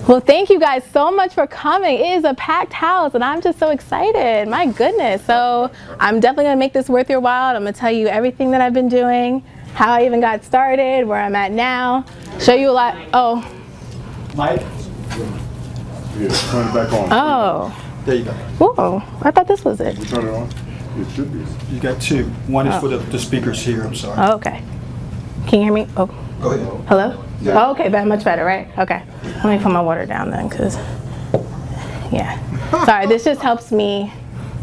Well, thank you guys so much for coming. It is a packed house and I'm just so excited. My goodness. So I'm definitely going to make this worth your while. I'm going to tell you everything that I've been doing, how I even got started, where I'm at now, show you a lot. Oh. Mike? Yeah, turn it back on. Oh. There you go. Whoa, I thought this was it. You turn it on? It should be. You got two. One is for the speakers here, I'm sorry. Oh, okay. Can you hear me? Oh. Go ahead. Hello? Yeah. Oh, okay, much better, right? Okay. Let me put my water down then, because, yeah. Sorry, this just helps me,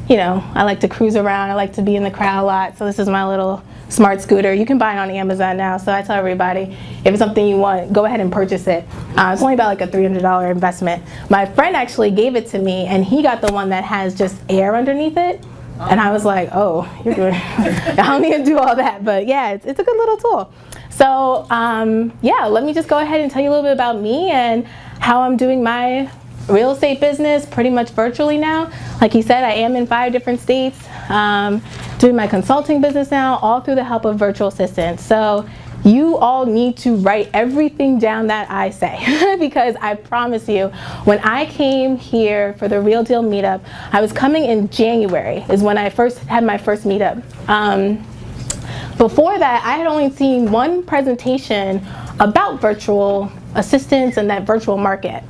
you know, I like to cruise around. I like to be in the crowd a lot. So this is my little smart scooter. You can buy it on Amazon now. So I tell everybody, if it's something you want, go ahead and purchase it. It's only about like a $300 investment. My friend actually gave it to me, and he got the one that has just air underneath it. And I was like, oh, you're doing, I don't need to do all that. But yeah, it's a good little tool. So yeah, let me just go ahead and tell you a little bit about me and how I'm doing my real estate business pretty much virtually now. Like he said, I am in 5 different states, doing my consulting business now, all through the help of virtual assistants. So you all need to write everything down that I say because I promise you, when I came here for the Real Deal meetup, I was coming in January is when I first had my first meetup. Before that, I had only seen one presentation about virtual assistants and that virtual market.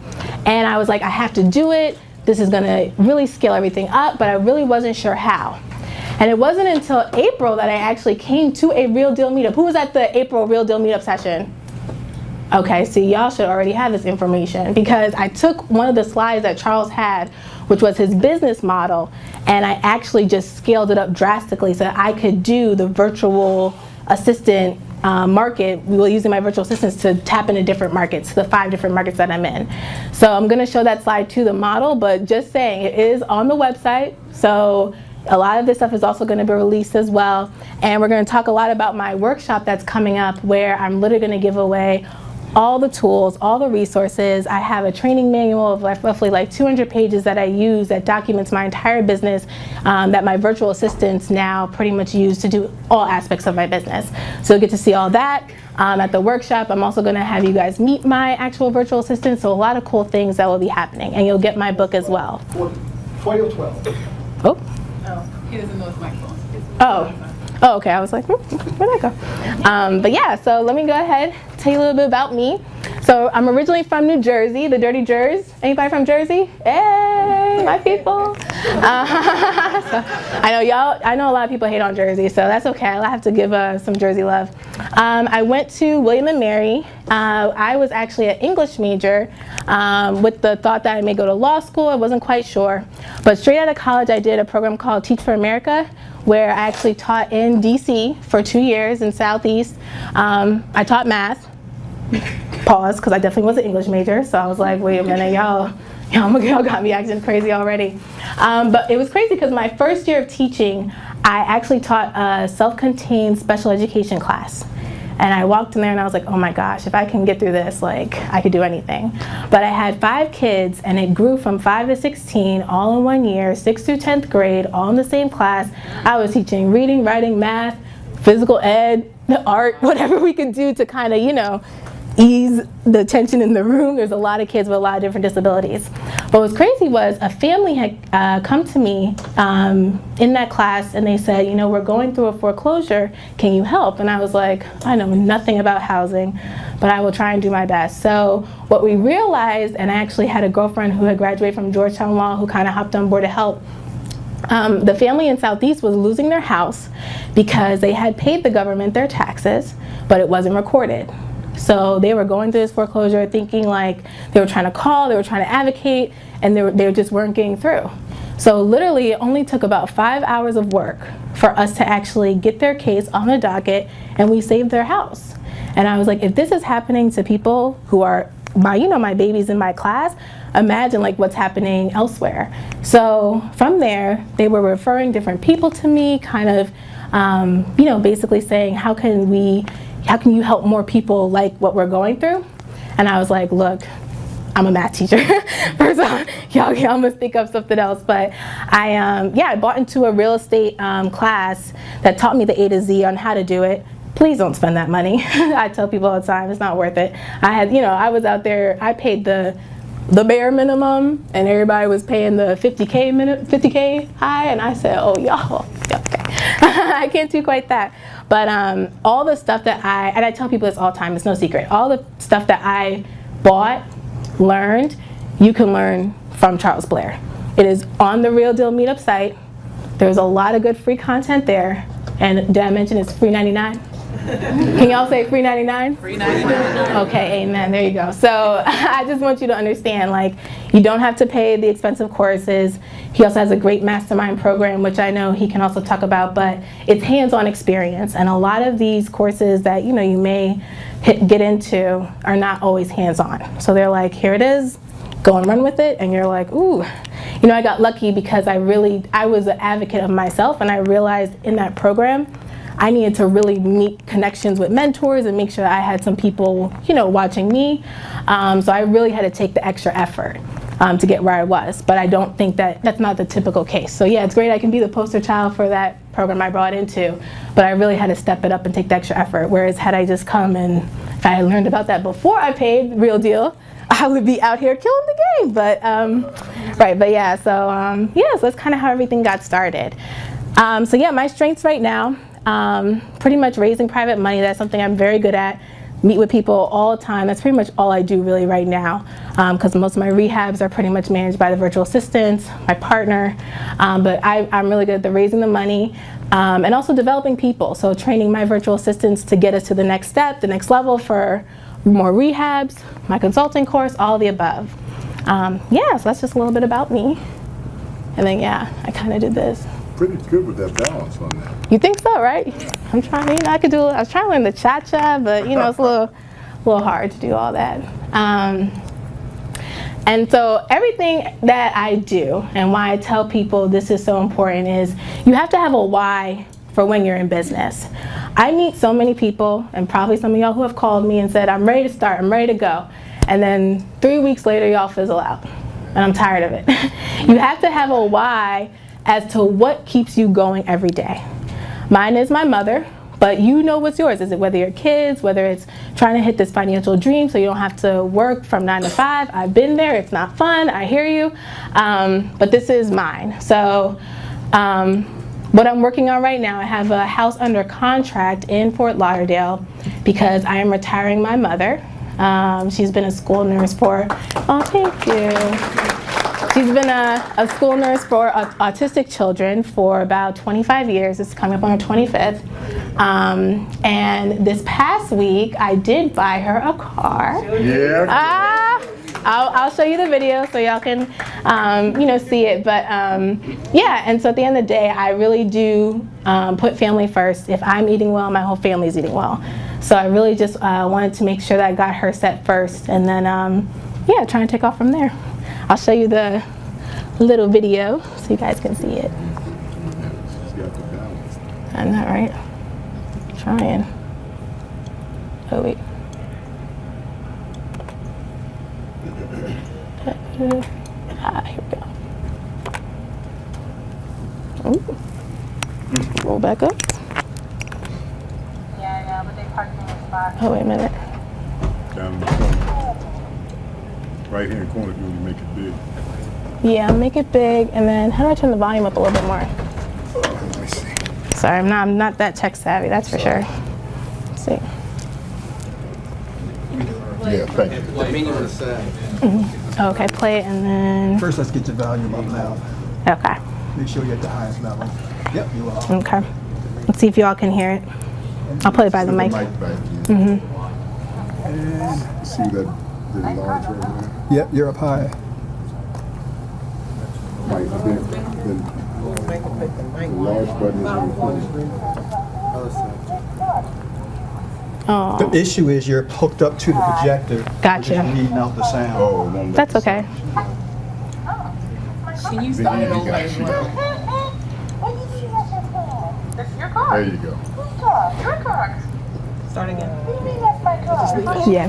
And I was like, I have to do it. This is gonna really scale everything up, but I really wasn't sure how. And it wasn't until April that I actually came to a Real Deal meetup. Who was at the April Real Deal meetup session? Okay, see, y'all should already have this information because I took one of the slides that Charles had, which was his business model, and I actually just scaled it up drastically so that I could do the virtual assistant market. We were using my virtual assistants to tap into different markets, the 5 different markets that I'm in. So I'm gonna show that slide to the model, but just saying, it is on the website. So a lot of this stuff is also going to be released as well. And we're going to talk a lot about my workshop that's coming up where I'm literally going to give away all the tools, all the resources. I have a training manual of roughly like 200 pages that I use that documents my entire business that my virtual assistants now pretty much use to do all aspects of my business. So you'll get to see all that. At the workshop, I'm also going to have you guys meet my actual virtual assistant. So a lot of cool things that will be happening. And you'll get my book as well. 20 or 12. Oh. Oh, he doesn't know his microphone. Oh, okay. I was like, where'd that go? But yeah, so let me go ahead, tell you a little bit about me. So I'm originally from New Jersey, the Dirty Jers. Anybody from Jersey? Hey, my people. So I know a lot of people hate on Jersey, so that's okay. I'll have to give some Jersey love. I went to William & Mary. I was actually an English major with the thought that I may go to law school. I wasn't quite sure. But straight out of college, I did a program called Teach for America, where I actually taught in DC for 2 years in Southeast. I taught math. Pause, because I definitely was an English major, so I was like, wait a minute, y'all got me acting crazy already. But it was crazy because my first year of teaching, I actually taught a self-contained special education class. And I walked in there and I was like, oh my gosh, if I can get through this, like, I could do anything. But I had 5 kids and it grew from 5 to 16 all in 1 year, 6th through 10th grade, all in the same class. I was teaching reading, writing, math, physical ed, art, whatever we could do to kind of, you know, ease the tension in the room. There's a lot of kids with a lot of different disabilities. But what's crazy was a family had come to me in that class and they said, you know, we're going through a foreclosure, can you help? And I was like, I know nothing about housing, but I will try and do my best. So what we realized, and I actually had a girlfriend who had graduated from Georgetown Law who kind of hopped on board to help. The family in Southeast was losing their house because they had paid the government their taxes, but it wasn't recorded. So they were going through this foreclosure thinking like they were trying to call, they were trying to advocate, and they just weren't getting through. So literally it only took about 5 hours of work for us to actually get their case on the docket, and we saved their house. And I was like, if this is happening to people who are my babies in my class, imagine like what's happening elsewhere. So from there, they were referring different people to me, kind of, basically saying, how can you help more people like what we're going through? And I was like, look, I'm a math teacher. First off, y'all must think of something else. But I bought into a real estate class that taught me the A to Z on how to do it. Please don't spend that money. I tell people all the time, it's not worth it. I was out there, I paid the the bare minimum, and everybody was paying the 50K high, and I said, oh, y'all, okay. I can't do quite that. But all the stuff that and I tell people this all the time, it's no secret, all the stuff that I bought, learned, you can learn from Charles Blair. It is on the Real Deal Meetup site. There's a lot of good free content there. And did I mention it's free 99? Can y'all say free 99? Free 99. Okay, amen. There you go. So I just want you to understand, like, you don't have to pay the expensive courses. He also has a great mastermind program, which I know he can also talk about, but it's hands-on experience. And a lot of these courses that, you know, you may get into are not always hands-on. So they're like, here it is, go and run with it. And you're like, ooh. You know, I got lucky because I was an advocate of myself, and I realized in that program, I needed to really make connections with mentors and make sure I had some people, you know, watching me. So I really had to take the extra effort to get where I was. But I don't think that's not the typical case. So yeah, it's great I can be the poster child for that program I brought into, but I really had to step it up and take the extra effort. Whereas had I just come and if I had learned about that before I paid Real Deal, I would be out here killing the game. But right, but yeah, so so that's kind of how everything got started. So yeah, my strengths right now, pretty much raising private money. That's something I'm very good at. Meet with people all the time. That's pretty much all I do really right now, because most of my rehabs are pretty much managed by the virtual assistants, my partner. But I'm really good at the raising the money, and also developing people. So training my virtual assistants to get us to the next step, the next level for more rehabs, my consulting course, all the above. So that's just a little bit about me. And then I kind of did this. Pretty good with that balance on that. You think so, right? I'm trying, I was trying to learn the cha-cha, but it's a little hard to do all that. And so everything that I do and why I tell people this is so important is you have to have a why for when you're in business. I meet so many people, and probably some of y'all who have called me and said, I'm ready to start, I'm ready to go. And then 3 weeks later, y'all fizzle out. And I'm tired of it. You have to have a why as to what keeps you going every day. Mine is my mother, but you know what's yours. Is it whether your kids, whether it's trying to hit this financial dream so you don't have to work from 9 to 5. I've been there, it's not fun, I hear you. But this is mine. So what I'm working on right now, I have a house under contract in Fort Lauderdale because I am retiring my mother. She's been a school nurse for, thank you. She's been a school nurse for autistic children for about 25 years. It's coming up on her 25th. And this past week, I did buy her a car. Yeah. I'll show you the video so y'all can, see it. But and so at the end of the day, I really do put family first. If I'm eating well, my whole family's eating well. So I really just wanted to make sure that I got her set first, and then try and take off from there. I'll show you the little video so you guys can see it. I know, right? Trying. Oh wait. Here we go. Ooh. Roll back up. Yeah, but they parked in the spot. Oh, wait a minute. Down in the corner. Right here in the corner, you want to make it big. Yeah, make it big, and then how do I turn the volume up a little bit more? Let me see. Sorry, I'm not that tech savvy, that's for sure. Let's see. Yeah, thank you. The menu on the side. Okay, play it, and then. First, let's get your volume up now. Okay. Make sure you're at the highest level. Yep, you are. Okay. Let's see if y'all can hear it. I'll play it by the mic. Back, And see that the large right there? yep, you're up high. Mic, the large button is on the phone. Oh, The issue is you're hooked up to the projector. Gotcha. You're just reading out the sound. Oh, it won't let that's the okay. Can you start it over as well? This is your car. There you go. Whose car? Your car. Start again. What do you mean that's my car? Yeah.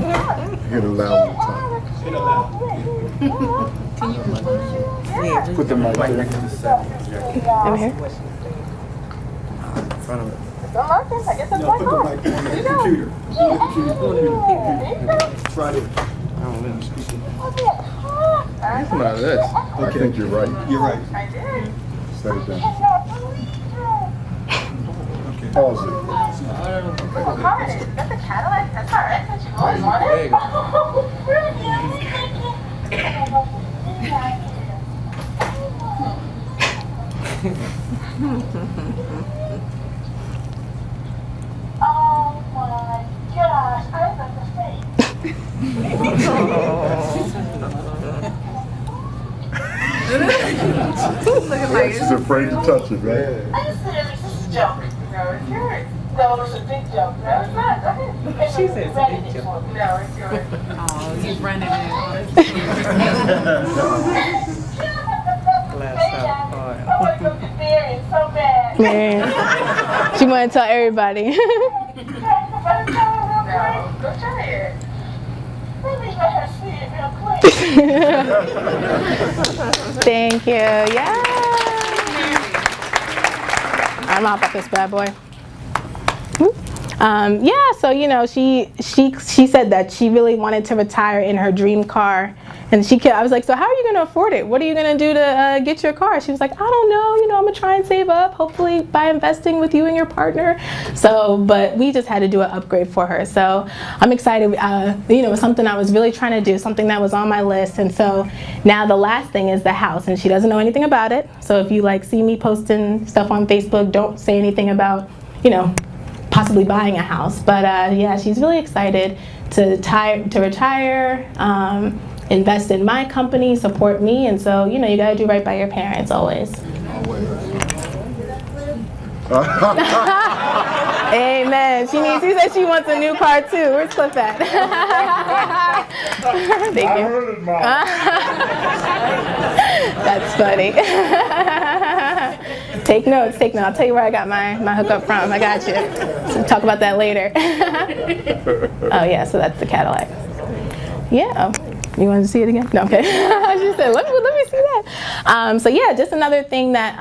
Hit allow on the top. Can you Put the mic there. Over here. The Marcus, I guess that's my Put the car. mic on the computer. Yeah. Try it. Come out of this. I think you're right. You're right. I did. Set it down. Okay. Pause it. Oh, Carmen, you got the Cadillac? That's all right. That you always wanted. There you go. Oh my gosh, I was at the face. She's afraid to touch it, right? I'm serious, this is a joke. No, it's yours. No, it's a big joke. No, it's not. Go ahead. She said it's a big joke. No, it's yours. Oh, you running in. I want to go get married so bad. Man, she want to tell everybody. No, go try it. Let me let her see it real quick. Thank you. Yeah. I'm out about this bad boy. Yeah, so she said that she really wanted to retire in her dream car, and I was like, so how are you going to afford it? What are you going to do to get your car? She was like, I don't know, I'm going to try and save up, hopefully by investing with you and your partner. So, but we just had to do an upgrade for her. So I'm excited. It was something I was really trying to do, something that was on my list. And so now the last thing is the house, and she doesn't know anything about it. So if you see me posting stuff on Facebook, don't say anything about, possibly buying a house. But yeah, she's really excited to retire, invest in my company, support me, and so you got to do right by your parents always. Amen. She said she wants a new car too. Where's Cliff at? Thank you. That's funny. Take notes. I'll tell you where I got my hookup from. I got you. So talk about that later. Oh yeah, so that's the Cadillac. Yeah. You wanted to see it again? No, okay. She said, let me see that. So yeah, just another thing that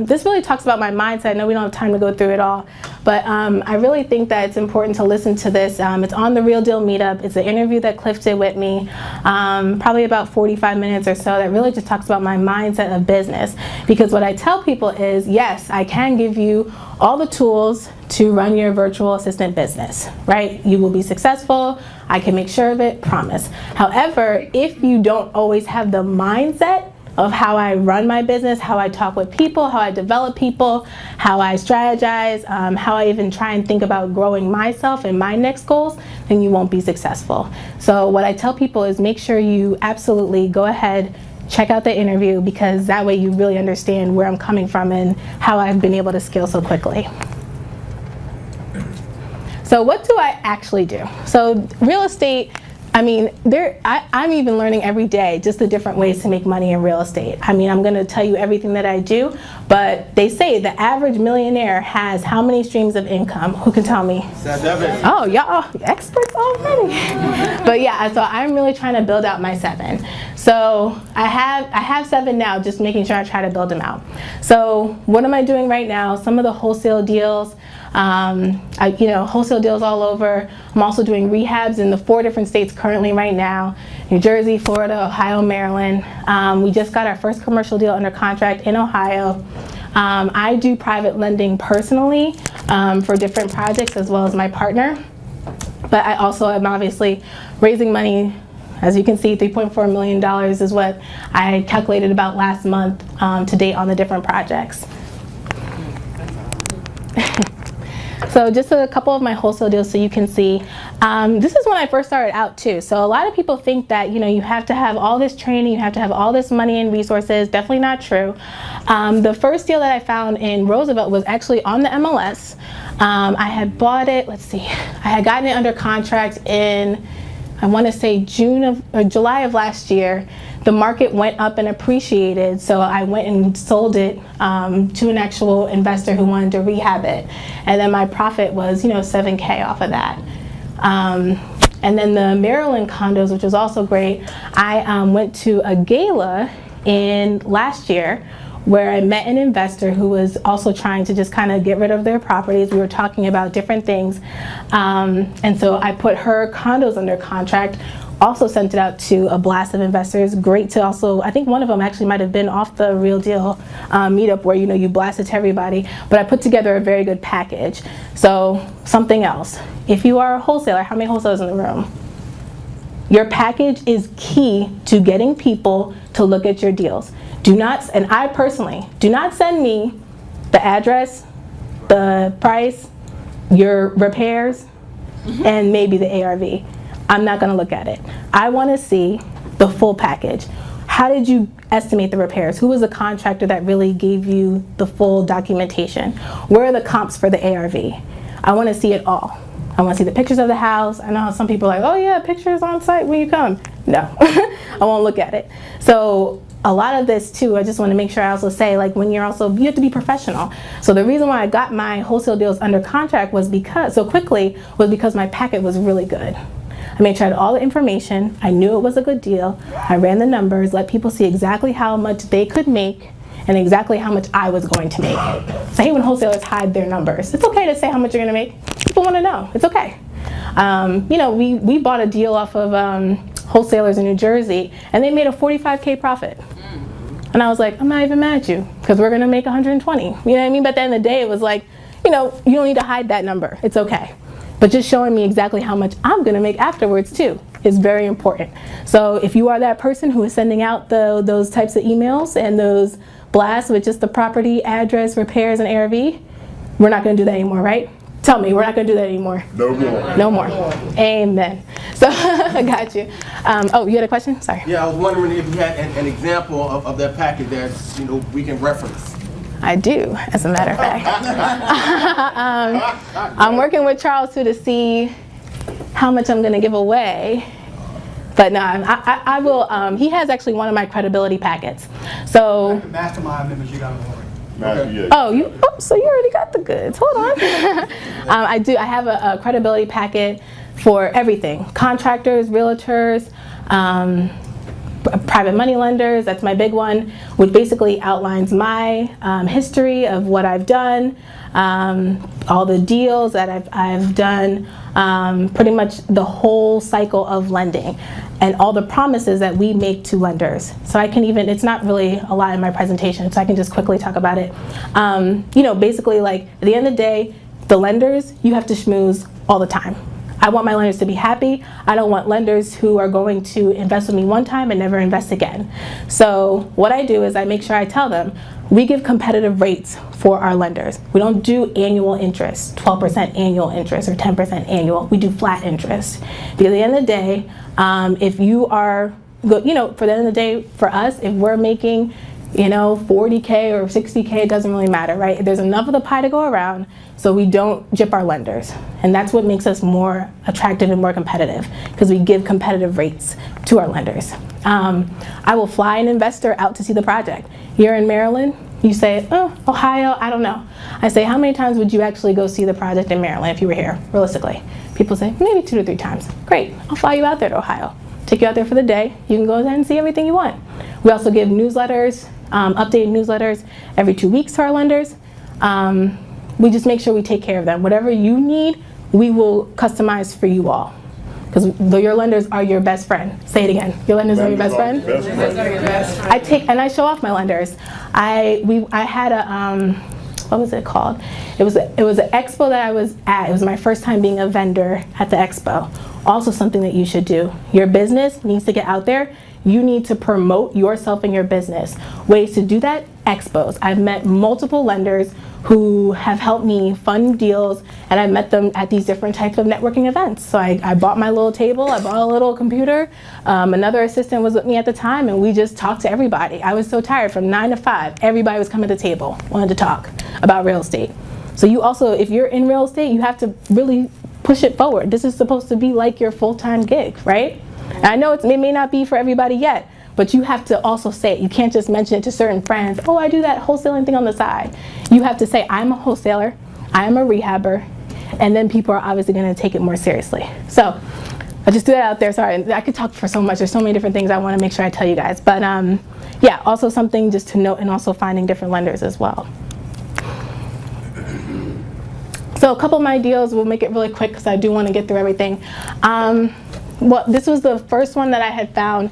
this really talks about my mindset. I know we don't have time to go through it all, but I really think that it's important to listen to this. It's on the Real Deal Meetup. It's an interview that Cliff did with me, probably about 45 minutes or so, that really just talks about my mindset of business. Because what I tell people is, yes, I can give you all the tools to run your virtual assistant business, right? You will be successful. I can make sure of it, promise. However, if you don't always have the mindset of how I run my business, how I talk with people, how I develop people, how I strategize, how I even try and think about growing myself and my next goals, then you won't be successful. So what I tell people is make sure you absolutely go ahead, check out the interview, because that way you really understand where I'm coming from and how I've been able to scale so quickly. So what do I actually do? So real estate, I'm even learning every day just the different ways to make money in real estate. I'm going to tell you everything that I do, but they say the average millionaire has how many streams of income? Who can tell me? 7. Oh, y'all experts already. But yeah, so I'm really trying to build out my 7. So I have 7 now, just making sure I try to build them out. So what am I doing right now? Some of the wholesale deals. Wholesale deals all over. I'm also doing rehabs in the 4 different states currently right now: New Jersey, Florida, Ohio, Maryland. We just got our first commercial deal under contract in Ohio. I do private lending personally for different projects, as well as my partner. But I also am obviously raising money. As you can see, $3.4 million is what I calculated about last month to date on the different projects. So just a couple of my wholesale deals so you can see. This is when I first started out too. So a lot of people think that you have to have all this training, you have to have all this money and resources. Definitely not true. The first deal that I found in Roosevelt was actually on the MLS. I had bought it, let's see, I had gotten it under contract in, I want to say July of last year. The market went up and appreciated, so I went and sold it to an actual investor who wanted to rehab it. And then my profit was, $7K off of that. And then the Maryland condos, which was also great, I went to a gala in last year where I met an investor who was also trying to just kind of get rid of their properties. We were talking about different things. And so I put her condos under contract, also sent it out to a blast of investors. Great to also, I think one of them actually might have been off the Real Deal meetup where, you know, you blast it to everybody. But I put together a very good package. So something else. If you are a wholesaler, how many wholesalers in the room? Your package is key to getting people to look at your deals. Do not, and I personally, do not send me the address, the price, your repairs, and maybe the ARV. I'm not gonna look at it. I wanna see the full package. How did you estimate the repairs? Who was the contractor that really gave you the full documentation? Where are the comps for the ARV? I wanna see it all. I want to see the pictures of the house. I know how some people are like, oh yeah, pictures on site when you come. No, I won't look at it. So a lot of this too, I just want to make sure I also say, like, when you're also, you have to be professional. So the reason why I got my wholesale deals under contract was because, so quickly, was because my packet was really good. I made sure I had all the information. I knew it was a good deal. I ran the numbers, let people see exactly how much they could make and exactly how much I was going to make. So I hate when wholesalers hide their numbers. It's okay to say how much you're gonna make. People wanna know, it's okay. You know, we bought a deal off of wholesalers in New Jersey and they made a 45K profit. And I was like, I'm not even mad at you because we're gonna make 120. You know what I mean? But at the end of the day, it was like, you know, you don't need to hide that number, it's okay. But just showing me exactly how much I'm gonna make afterwards too is very important. So if you are that person who is sending out those types of emails and those blasts with just the property, address, repairs, and ARV, we're not gonna do that anymore, right? Tell me, we're not gonna do that anymore. No more. No more. Amen. So, I got you. Oh, you had a question? Sorry. Yeah, I was wondering if you had an example of that package that, you know, we can reference. I do, as a matter of fact. I'm working with Charles too to see how much I'm gonna give away. But no, I will, he has actually one of my credibility packets. So. Mastermind members, you got them already. Yeah. Oh, so you already got the goods. Hold on. I have a credibility packet for everything. Contractors, realtors, private money lenders, that's my big one, which basically outlines my history of what I've done, all the deals that I've done, pretty much the whole cycle of lending and all the promises that we make to lenders. So I can even, it's not really a lot in my presentation, so I can just quickly talk about it. You know, basically, like, at the end of the day, the lenders, you have to schmooze all the time. I want my lenders to be happy. I don't want lenders who are going to invest with me one time and never invest again. So what I do is I make sure I tell them, we give competitive rates for our lenders. We don't do annual interest, 12% annual interest or 10% annual. We do flat interest. Because at the end of the day, if you are, you know, for the end of the day, for us, if we're making, you know, 40K or 60K, it doesn't really matter, right? There's enough of the pie to go around, so we don't gyp our lenders. And that's what makes us more attractive and more competitive, because we give competitive rates to our lenders. I will fly an investor out to see the project. You're in Maryland, you say, oh, Ohio, I don't know. I say, how many times would you actually go see the project in Maryland if you were here, realistically? People say, maybe 2 to 3 times. Great, I'll fly you out there to Ohio. Take you out there for the day. You can go ahead and see everything you want. We also give newsletters, updated newsletters every 2 weeks to our lenders. We just make sure we take care of them. Whatever you need, we will customize for you all. Because your lenders are your best friend. Say it again. Your lenders are your best friend? I take, and I show off my lenders. I had a, what was it called? It was an expo that I was at. It was my first time being a vendor at the expo. Also something that you should do. Your business needs to get out there. You need to promote yourself and your business. Ways to do that, expos. I've met multiple lenders who have helped me fund deals, and I met them at these different types of networking events. So I bought my little table, I bought a little computer. Another assistant was with me at the time, and we just talked to everybody. I was so tired from 9 to 5. Everybody was coming to the table, wanted to talk about real estate. So you also, if you're in real estate, you have to really push it forward. This is supposed to be like your full-time gig, right? And I know it may not be for everybody yet, but you have to also say it. You can't just mention it to certain friends. Oh, I do that wholesaling thing on the side. You have to say, I'm a wholesaler, I am a rehabber, and then people are obviously gonna take it more seriously. So I just threw that out there. Sorry, I could talk for so much. There's so many different things I want to make sure I tell you guys. But yeah, also something just to note, and also finding different lenders as well. So a couple of my deals, we'll make it really quick because I do want to get through everything. Well, this was the first one that I had found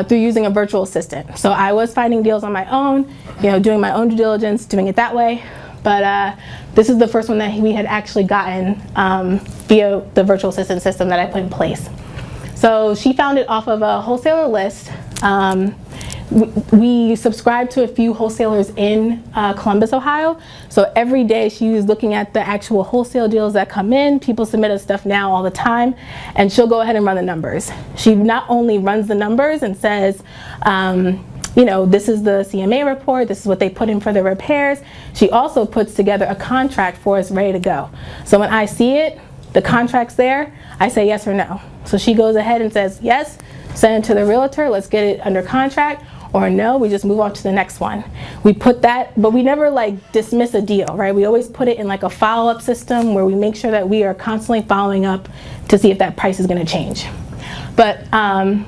through using a virtual assistant. So I was finding deals on my own, doing my own due diligence, doing it that way. But this is the first one that we had actually gotten via the virtual assistant system that I put in place. So she found it off of a wholesaler list. We subscribe to a few wholesalers in Columbus, Ohio. So every day she was looking at the actual wholesale deals that come in. People submit us stuff now all the time, and she'll go ahead and run the numbers. She not only runs the numbers and says, this is the CMA report, this is what they put in for the repairs. She also puts together a contract for us ready to go. So when I see it, the contract's there, I say yes or no. So she goes ahead and says yes, send it to the realtor, let's get it under contract, or no, we just move on to the next one. We put that, but we never dismiss a deal, right? We always put it in a follow-up system where we make sure that we are constantly following up to see if that price is gonna change. But and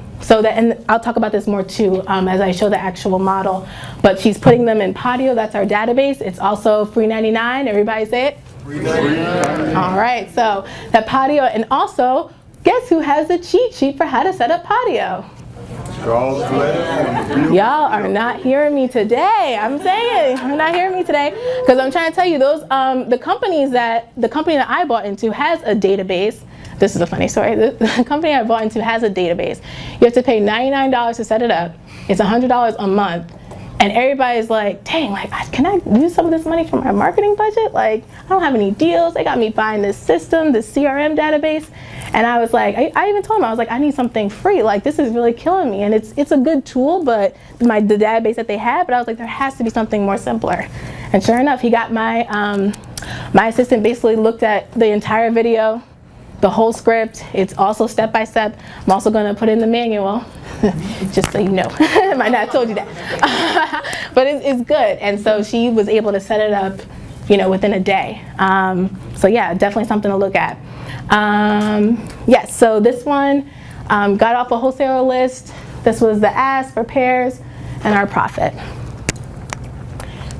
I'll talk about this more too as I show the actual model. But she's putting them in Patio, that's our database. It's also free 99, everybody say it? Free 99. All right, so that Patio, and also, guess who has the cheat sheet for how to set up Patio? Y'all are not hearing me today. I'm saying, you're not hearing me today because I'm trying to tell you those the company that I bought into has a database. This is a funny story. The company I bought into has a database. You have to pay $99 to set it up. It's $100 a month. And everybody's like, dang, can I use some of this money for my marketing budget? I don't have any deals. They got me buying this system, this CRM database. And I was like, I even told him, I was like, I need something free. This is really killing me. And it's a good tool, but the database that they had, but I was like, there has to be something more simpler. And sure enough, he got my assistant basically looked at the entire video, the whole script. It's also step-by-step. I'm also gonna put in the manual, just so you know. I might not have told you that. But it's good. And so she was able to set it up, within a day. So yeah, definitely something to look at. Yes, so this one got off a wholesaler list. This was the ask, repairs, and our profit.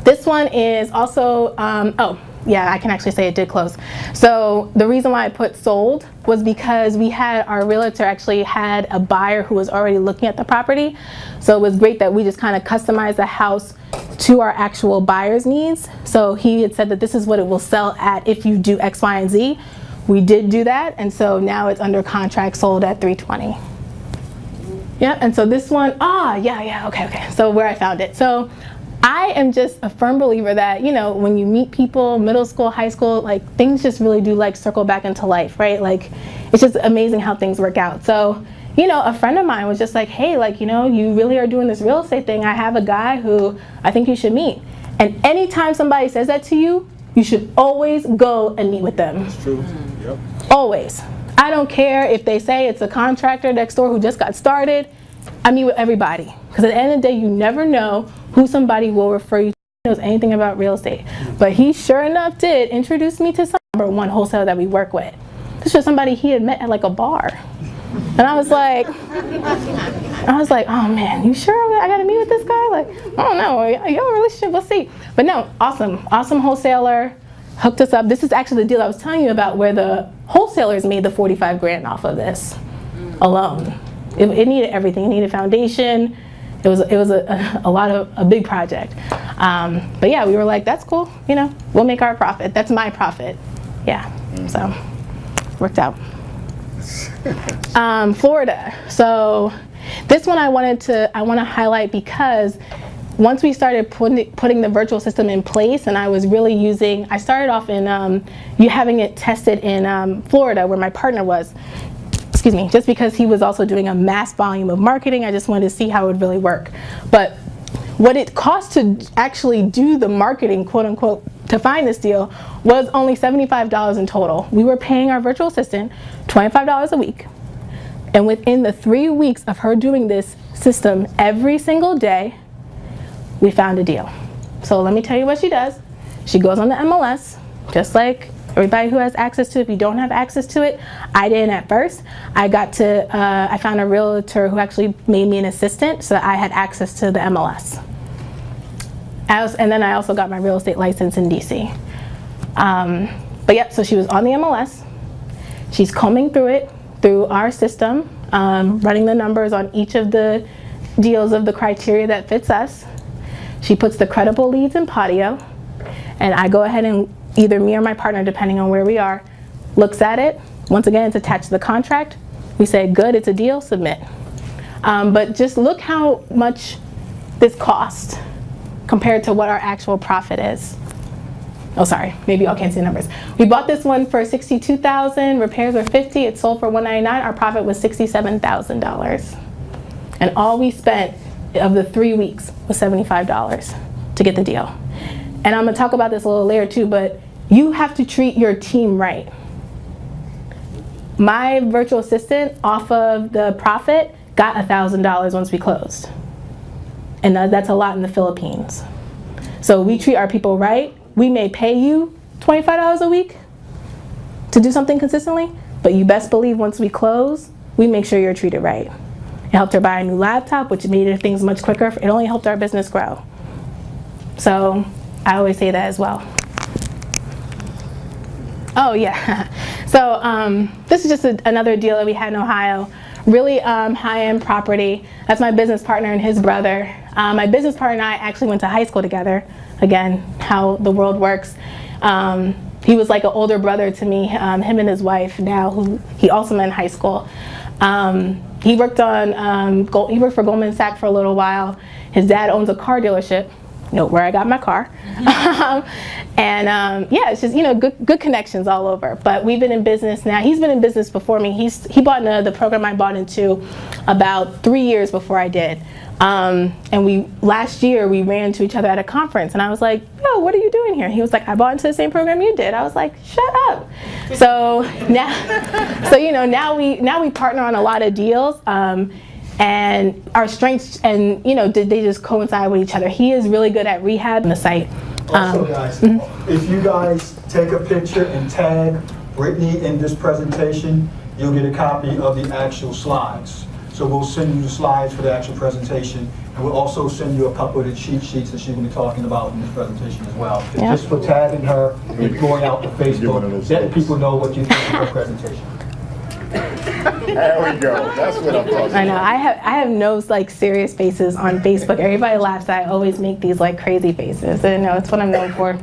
This one is also, yeah, I can actually say it did close. So the reason why I put sold was because our realtor actually had a buyer who was already looking at the property. So it was great that we just kind of customized the house to our actual buyer's needs. So he had said that this is what it will sell at if you do X, Y, and Z. We did do that, and so now it's under contract, sold at $320. Yeah, and so this one, okay. So where I found it. So I am just a firm believer that, when you meet people, middle school, high school, things just really do circle back into life, right? It's just amazing how things work out. So, a friend of mine was just like, hey, you really are doing this real estate thing. I have a guy who I think you should meet. And anytime somebody says that to you, you should always go and meet with them. That's true. Yep. Always. I don't care if they say it's a contractor next door who just got started. I meet with everybody. Because at the end of the day, you never know who somebody will refer you to who knows anything about real estate. But he sure enough did introduce me to number one wholesaler that we work with. This was somebody he had met at a bar. And I was like, oh man, you sure I gotta meet with this guy? I don't know, your relationship, we'll see. But no, awesome wholesaler, hooked us up. This is actually the deal I was telling you about where the wholesalers made the 45 grand off of this alone. It needed everything. It needed foundation. It was a big project. But yeah, we were like, that's cool. We'll make our profit. That's my profit. Yeah. So worked out. Florida. So this one I want to highlight because once we started putting the virtual system in place, and I was really I started off in having it tested in Florida where my partner was. Excuse me, just because he was also doing a mass volume of marketing, I just wanted to see how it would really work. But what it cost to actually do the marketing, quote unquote, to find this deal was only $75 in total. We were paying our virtual assistant $25 a week. And within the 3 weeks of her doing this system every single day, we found a deal. So let me tell you what she does. She goes on the MLS, just like everybody who has access to it. If you don't have access to it, I didn't at first. I found a realtor who actually made me an assistant so that I had access to the MLS. And then I also got my real estate license in DC. But yeah, so she was on the MLS. She's combing through it, through our system, running the numbers on each of the deals of the criteria that fits us. She puts the credible leads in Patio, and I go ahead and either me or my partner, depending on where we are, looks at it. Once again, it's attached to the contract. We say, good, it's a deal, submit. But just look how much this costs compared to what our actual profit is. Oh, sorry, maybe y'all can't see the numbers. We bought this one for $62,000, repairs were $50,000, it sold for $199,000, our profit was $67,000. And all we spent of the 3 weeks was $75 to get the deal. And I'm gonna talk about this a little later too, but you have to treat your team right. My virtual assistant off of the profit got $1,000 once we closed. And that's a lot in the Philippines. So we treat our people right. We may pay you $25 a week to do something consistently, but you best believe once we close, we make sure you're treated right. It helped her buy a new laptop, which made things much quicker. It only helped our business grow. So I always say that as well. Oh yeah, so this is just another deal that we had in Ohio. Really high-end property. That's my business partner and his brother. My business partner and I actually went to high school together. Again, how the world works. He was like an older brother to me, him and his wife now, who he also met in high school. He worked for Goldman Sachs for a little while. His dad owns a car dealership, where I got my car. And yeah, it's just, good connections all over. But we've been in business now. He's been in business before me. He bought into the program I bought into about 3 years before I did. And last year we ran into each other at a conference, and I was like, yo, what are you doing here? He was like, I bought into the same program you did. I was like, shut up. So now we partner on a lot of deals. And our strengths and they just coincide with each other. He is really good at rehab on the site. Also, guys, if you guys take a picture and tag Brittney in this presentation, you'll get a copy of the actual slides. So we'll send you the slides for the actual presentation, and we'll also send you a couple of the cheat sheets that she's going to be talking about in this presentation as well. Yeah. Just for tagging her and going out to Facebook, letting people know what you think of her presentation. There we go. That's what I'm talking about. I know. I have no serious faces on Facebook. Everybody laughs that I always make these crazy faces. And it's what I'm known for.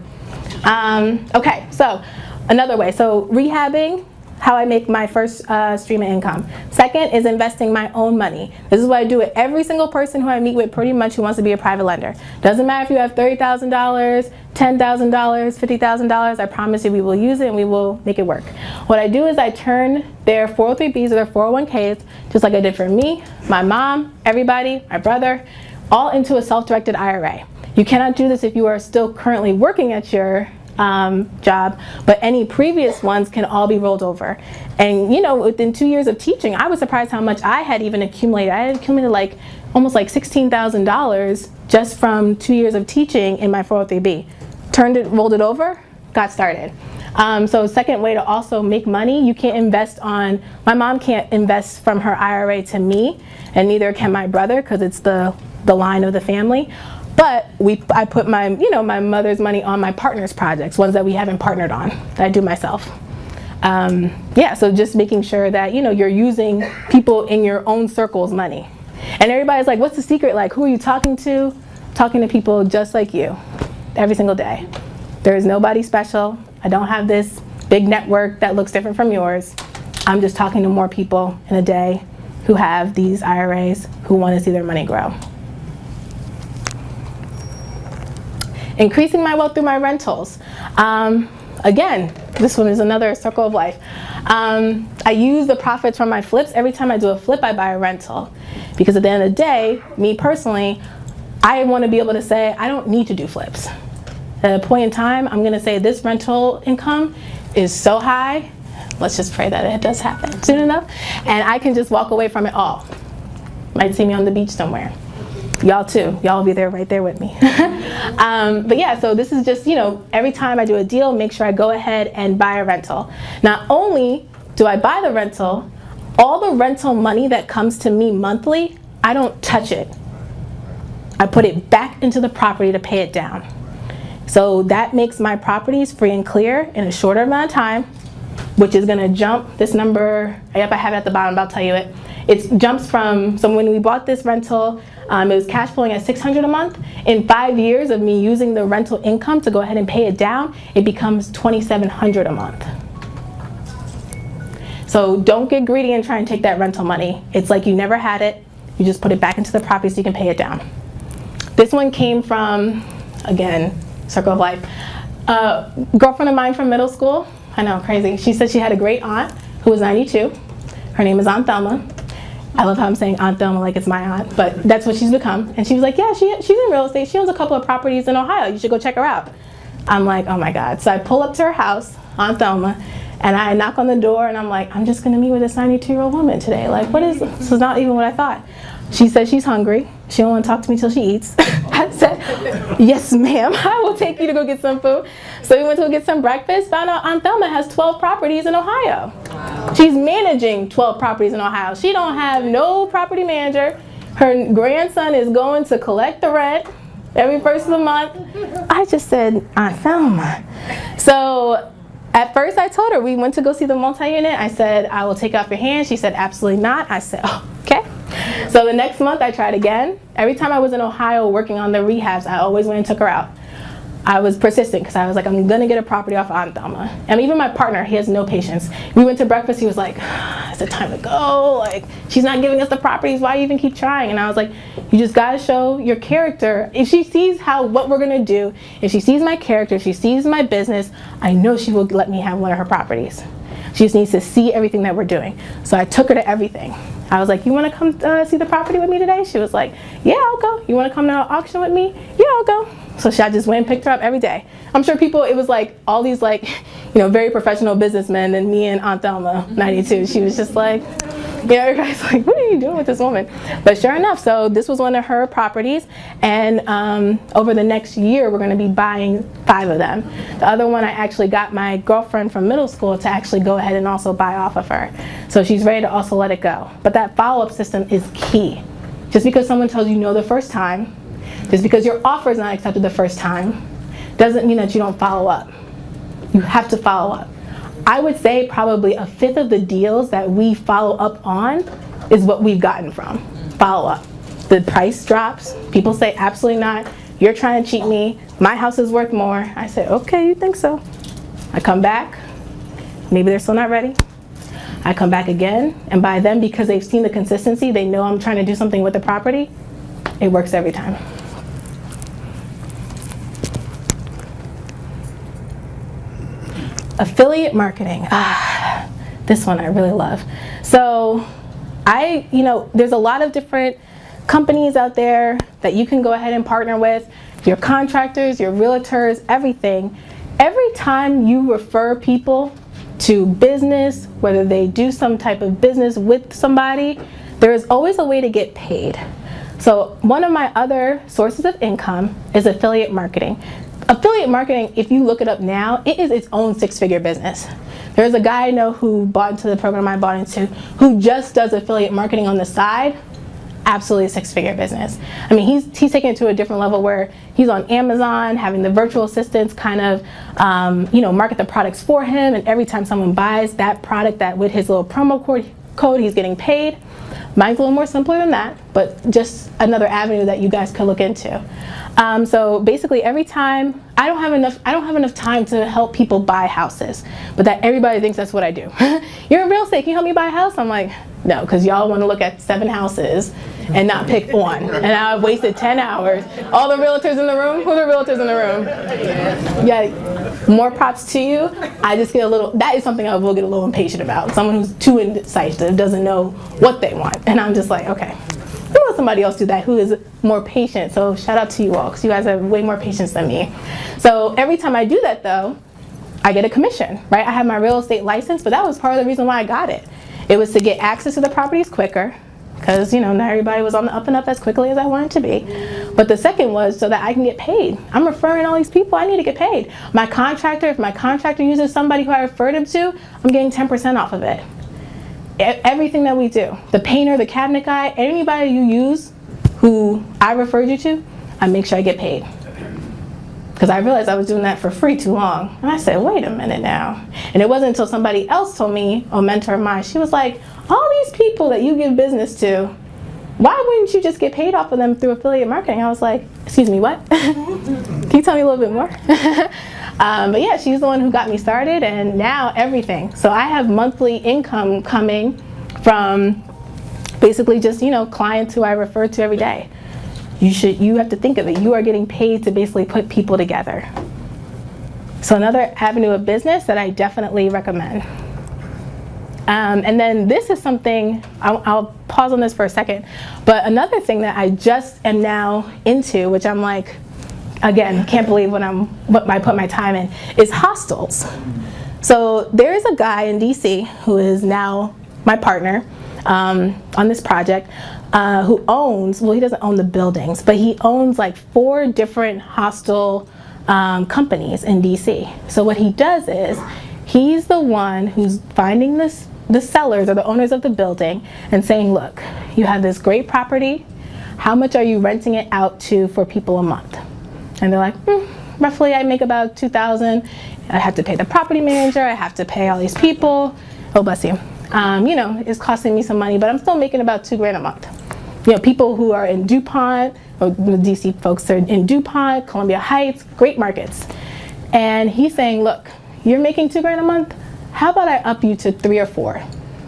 Okay, so another way. So rehabbing, how I make my first stream of income. Second is investing my own money. This is what I do with every single person who I meet with pretty much who wants to be a private lender. Doesn't matter if you have $30,000, $10,000, $50,000, I promise you we will use it and we will make it work. What I do is I turn their 403Bs or their 401Ks, just like I did for me, my mom, everybody, my brother, all into a self-directed IRA. You cannot do this if you are still currently working at your job, but any previous ones can all be rolled over. And within 2 years of teaching, I was surprised how much I had even accumulated. I had accumulated almost $16,000 just from 2 years of teaching in my 403B. Rolled it over, got started. So second way to also make money, you can't invest my mom can't invest from her IRA to me, and neither can my brother because it's the line of the family. But I put my mother's money on my partner's projects, ones that we haven't partnered on, that I do myself. So just making sure that you're using people in your own circle's money. And everybody's like, what's the secret? Who are you talking to? Talking to people just like you, every single day. There is nobody special. I don't have this big network that looks different from yours. I'm just talking to more people in a day who have these IRAs, who want to see their money grow. Increasing my wealth through my rentals. Again, this one is another circle of life. I use the profits from my flips. Every time I do a flip, I buy a rental. Because at the end of the day, me personally, I want to be able to say, I don't need to do flips. At a point in time, I'm going to say this rental income is so high, let's just pray that it does happen soon enough, and I can just walk away from it all. Might see me on the beach somewhere. Y'all too. Y'all will be there right there with me. But yeah, so this is just, every time I do a deal, make sure I go ahead and buy a rental. Not only do I buy the rental, all the rental money that comes to me monthly, I don't touch it. I put it back into the property to pay it down. So that makes my properties free and clear in a shorter amount of time, which is gonna jump this number. Yep, I have it at the bottom, but I'll tell you it. It jumps from, so when we bought this rental, it was cash flowing at $600 a month. In 5 years of me using the rental income to go ahead and pay it down, it becomes $2,700 a month. So don't get greedy and try and take that rental money. It's like you never had it. You just put it back into the property so you can pay it down. This one came from, again, circle of life. A girlfriend of mine from middle school. I know, crazy. She said she had a great aunt who was 92. Her name is Aunt Thelma. I love how I'm saying Aunt Thelma like it's my aunt, but that's what she's become. And she was like, yeah, she's in real estate. She owns a couple of properties in Ohio. You should go check her out. I'm like, oh my God. So I pull up to her house, Aunt Thelma, and I knock on the door and I'm like, I'm just gonna meet with this 92-year-old woman today. Like, what is this? This is not even what I thought. She said she's hungry. She don't want to talk to me till she eats. I said, yes, ma'am, I will take you to go get some food. So we went to go get some breakfast, found out Aunt Thelma has 12 properties in Ohio. Wow. She's managing 12 properties in Ohio. She don't have no property manager. Her grandson is going to collect the rent every first of the month. I just said, Aunt Thelma. So at first I told her, we went to go see the multi-unit. I said, I will take off your hand. She said, absolutely not. I said, oh, okay. So the next month I tried again. Every time I was in Ohio working on the rehabs, I always went and took her out. I was persistent because I was like, I'm gonna get a property off Aunt Thelma. And even my partner, he has no patience. We went to breakfast, he was like, is it time to go? Like, she's not giving us the properties, why you even keep trying? And I was like, you just gotta show your character. If she sees what we're gonna do, if she sees my character, if she sees my business, I know she will let me have one of her properties. She just needs to see everything that we're doing. So I took her to everything. I was like, you wanna come see the property with me today? She was like, yeah, I'll go. You wanna come to an auction with me? Yeah, I'll go. So I just went and picked her up every day. I'm sure people, it was like all these like, very professional businessmen and me and Aunt Thelma, 92. She was just like, everybody's like, what are you doing with this woman? But sure enough, so this was one of her properties. And over the next year, we're gonna be buying 5 of them. The other one, I actually got my girlfriend from middle school to actually go ahead and also buy off of her. So she's ready to also let it go. But that follow-up system is key. Just because someone tells you no the first time, just because your offer is not accepted the first time, doesn't mean that you don't follow up. You have to follow up. I would say probably 1/5 of the deals that we follow up on is what we've gotten from follow up. The price drops, people say absolutely not, you're trying to cheat me, my house is worth more. I say, okay, you think so? I come back, maybe they're still not ready. I come back again, and by then, because they've seen the consistency, they know I'm trying to do something with the property, it works every time. Affiliate marketing, this one I really love. So there's a lot of different companies out there that you can go ahead and partner with, your contractors, your realtors, everything. Every time you refer people to business, whether they do some type of business with somebody, there is always a way to get paid. So one of my other sources of income is affiliate marketing. Affiliate marketing, if you look it up now, it is its own 6-figure business. There's a guy I know who bought into the program I bought into, who just does affiliate marketing on the side. Absolutely a 6-figure business. I mean, he's taken it to a different level where he's on Amazon, having the virtual assistants kind of, market the products for him. And every time someone buys that product, that with his little promo code, he's getting paid. Mine's a little more simpler than that, but just another avenue that you guys could look into. So basically, every time I don't have enough time to help people buy houses, but that everybody thinks that's what I do. You're in real estate, can you help me buy a house? I'm like, no, because y'all want to look at 7 houses and not pick one. And I've wasted 10 hours. All the realtors in the room? Who are the realtors in the room? Yeah, more props to you. I just get that is something I will get a little impatient about. Someone who's too indecisive, doesn't know what they want. And I'm just like, okay, we'll let somebody else do that who is more patient. So shout out to you all, because you guys have way more patience than me. So every time I do that though, I get a commission, right? I have my real estate license, but that was part of the reason why I got it. It was to get access to the properties quicker, because, not everybody was on the up and up as quickly as I wanted to be. But the second was so that I can get paid. I'm referring all these people, I need to get paid. My contractor, if my contractor uses somebody who I referred him to, I'm getting 10% off of it. Everything that we do, the painter, the cabinet guy, anybody you use who I referred you to, I make sure I get paid. Because I realized I was doing that for free too long. And I said, wait a minute now. And it wasn't until somebody else told me, a mentor of mine, she was like, all these people that you give business to, why wouldn't you just get paid off of them through affiliate marketing? I was like, excuse me, what? Can you tell me a little bit more? But yeah, she's the one who got me started, and now everything. So I have monthly income coming from basically just, clients who I refer to every day. You have to think of it. You are getting paid to basically put people together. So another avenue of business that I definitely recommend. And then this is something, I'll pause on this for a second, but another thing that I just am now into, which I'm like, again, can't believe what I put my time in, is hostels. So there is a guy in DC who is now my partner on this project, who owns, well, he doesn't own the buildings, but he owns like 4 different hostel companies in DC. So what he does is, he's the one who's finding the sellers or the owners of the building and saying, look, you have this great property, how much are you renting it out to for people a month? And they're like, roughly I make about $2,000. I have to pay the property manager, I have to pay all these people. Oh, bless you. It's costing me some money, but I'm still making about $2,000 a month. People who are in DuPont, or the DC folks are in DuPont, Columbia Heights, great markets. And he's saying, look, you're making $2,000 a month? How about I up you to 3 or 4?